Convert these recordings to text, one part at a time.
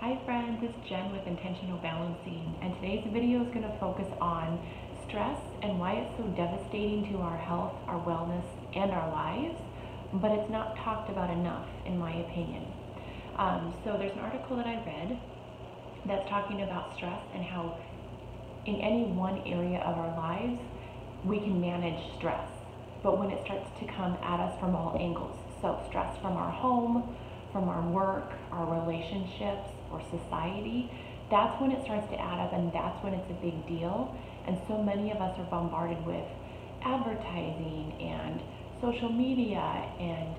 Hi friends, it's Jen with Intentional Balancing, and today's video is going to focus on stress and why it's so devastating to our health, our wellness, and our lives, but it's not talked about enough, in my opinion. So there's an article that I read that's talking about stress and how in any one area of our lives, we can manage stress. But when it starts to come at us from all angles, so stress from our home, from our work, our relationships, or society, that's when it starts to add up, and that's when it's a big deal. And so many of us are bombarded with advertising and social media and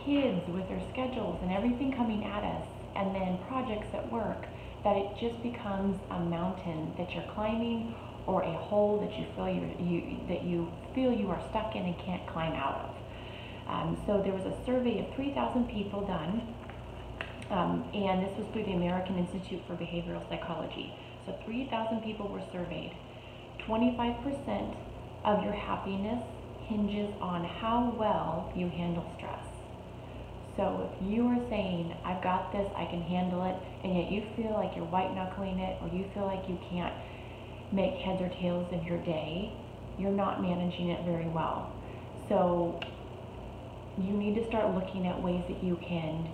kids with their schedules and everything coming at us, and then projects at work, that it just becomes a mountain that you're climbing, or a hole that you feel you are stuck in and can't climb out of. So there was a survey of 3,000 people done, and this was through the American Institute for Behavioral Psychology. So 3,000 people were surveyed. 25% of your happiness hinges on how well you handle stress. So if you are saying, I've got this, I can handle it, and yet you feel like you're white knuckling it, or you feel like you can't make heads or tails of your day, you're not managing it very well. So you need to start looking at ways that you can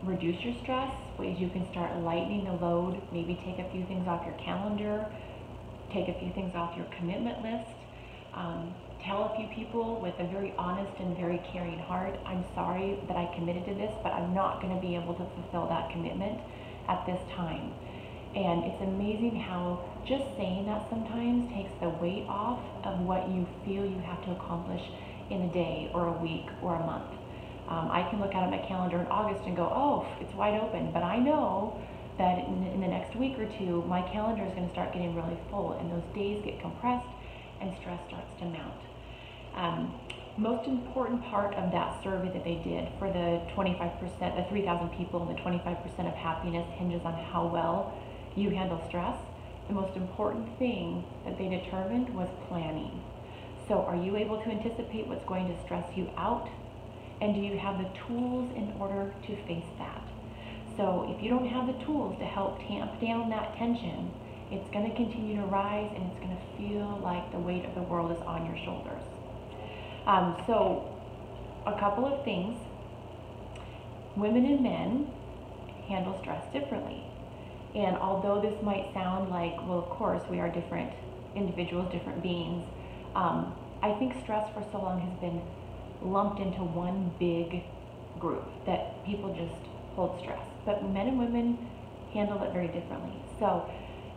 reduce your stress, ways you can start lightening the load, maybe take a few things off your calendar, take a few things off your commitment list. Tell a few people with a very honest and very caring heart, I'm sorry that I committed to this, but I'm not going to be able to fulfill that commitment at this time. And it's amazing how just saying that sometimes takes the weight off of what you feel you have to accomplish in a day or a week or a month. I can look out at my calendar in August and go, oh, it's wide open, but I know that in the next week or two, my calendar is going to start getting really full, and those days get compressed and stress starts to mount. Most important part of that survey that they did for the 25%, the 3,000 people, and the 25% of happiness hinges on how well you handle stress. The most important thing that they determined was planning. So are you able to anticipate what's going to stress you out? And do you have the tools in order to face that? So if you don't have the tools to help tamp down that tension, it's going to continue to rise, and it's going to feel like the weight of the world is on your shoulders. So a couple of things. Women and men handle stress differently. And although this might sound like, well, of course, we are different individuals, different beings, I think stress for so long has been lumped into one big group that people just hold stress. But men and women handle it very differently. So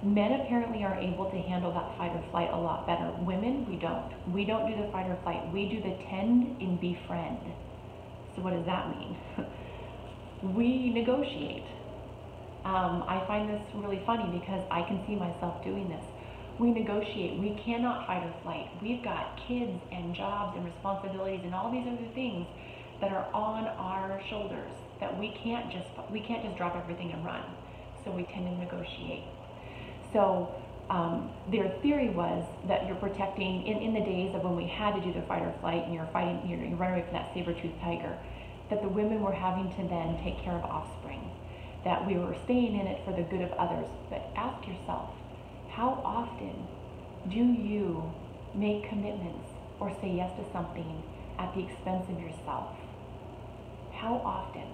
men apparently are able to handle that fight or flight a lot better. Women, we don't. We don't do the fight or flight. We do the tend and befriend. So what does that mean? We negotiate. I find this really funny because I can see myself doing this. We negotiate. We cannot fight or flight. We've got kids and jobs and responsibilities and all these other things that are on our shoulders that we can't just drop everything and run. So we tend to negotiate. So their theory was that you're protecting, in the days of when we had to do the fight or flight and you're fighting, you run away from that saber-toothed tiger, that the women were having to then take care of offspring, that we were staying in it for the good of others. But ask yourself, how often do you make commitments or say yes to something at the expense of yourself? How often?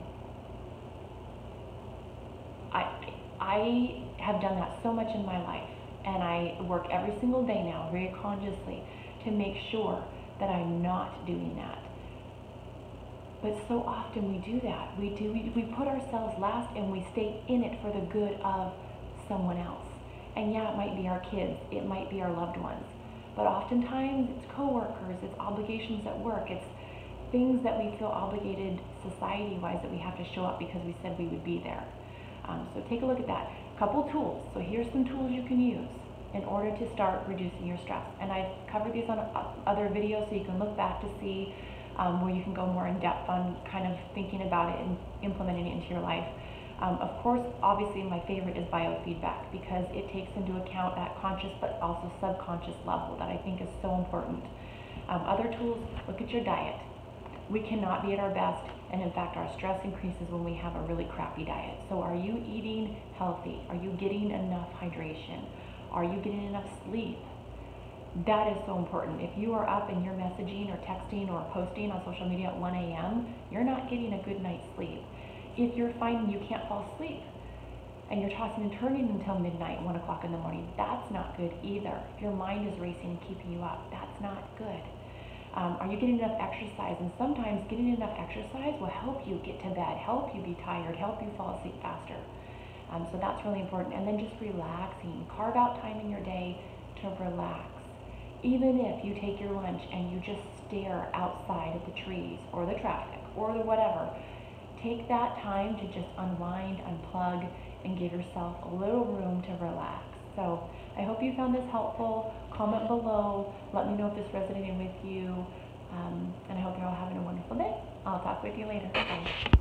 I have done that so much in my life, and I work every single day now very consciously to make sure that I'm not doing that. But so often we do that. We put ourselves last, and we stay in it for the good of someone else. And yeah, it might be our kids, it might be our loved ones, but oftentimes it's coworkers, it's obligations at work, it's things that we feel obligated society-wise that we have to show up because we said we would be there. So take a look at that. Couple tools. So here's some tools you can use in order to start reducing your stress. And I've covered these on other videos, so you can look back to see where you can go more in depth on kind of thinking about it and implementing it into your life. Of course, obviously my favorite is biofeedback, because it takes into account that conscious but also subconscious level that I think is so important. Other tools, look at your diet. we cannot be at our best, and in fact our stress increases when we have a really crappy diet. So are you eating healthy? Are you getting enough hydration? Are you getting enough sleep? That is so important. If you are up and you're messaging or texting or posting on social media at 1 a.m., you're not getting a good night's sleep. If you're finding you can't fall asleep and you're tossing and turning until midnight, 1 o'clock in the morning, that's not good either. If your mind is racing and keeping you up, that's not good. Are you getting enough exercise? And sometimes getting enough exercise will help you get to bed, help you be tired, help you fall asleep faster. So that's really important. And then just relaxing. Carve out time in your day to relax. Even if you take your lunch and you just stare outside at the trees or the traffic or the whatever, take that time to just unwind, unplug, and give yourself a little room to relax. So I hope you found this helpful. Comment below. Let me know if this resonated with you. And I hope you're all having a wonderful day. I'll talk with you later. Bye.